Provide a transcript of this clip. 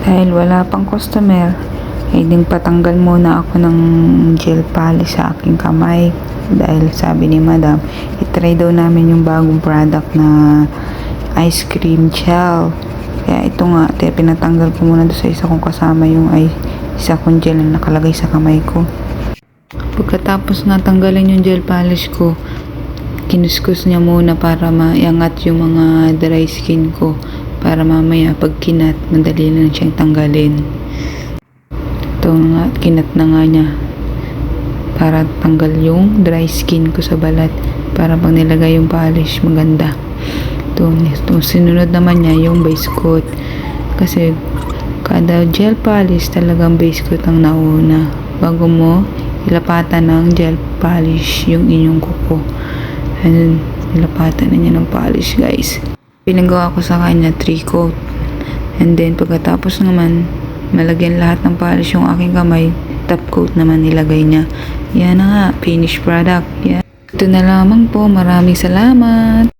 Dahil wala pang customer, ding patanggal muna ako ng gel polish sa aking kamay. Dahil sabi ni madam, itry daw namin yung bagong product na ice cream gel. Kaya ito nga, pinatanggal ko muna doon sa isa kong kasama yung isa kong gel na nakalagay sa kamay ko. Pagkatapos nga tanggalin yung gel polish ko, kinuskus niya muna para maiangat yung mga dry skin ko. Para mamaya pag kinat, madali lang siyang tanggalin. Ito nga, kinat na nga niya. Para tanggal yung dry skin ko sa balat. Para pag nilagay yung polish, maganda. Ito sinunod naman niya yung base coat. Kasi kada gel polish talagang base coat ang nauna. Bago mo ilapatan ng gel polish yung inyong kuko. And nilapatan na niya ng polish, guys. Pinagawa ko sa kanya 3 coat. And then pagkatapos naman malagyan lahat ng polish yung aking kamay, top coat naman nilagay niya. Yan na nga, finished product. Yan. Ito na lamang po. Maraming salamat.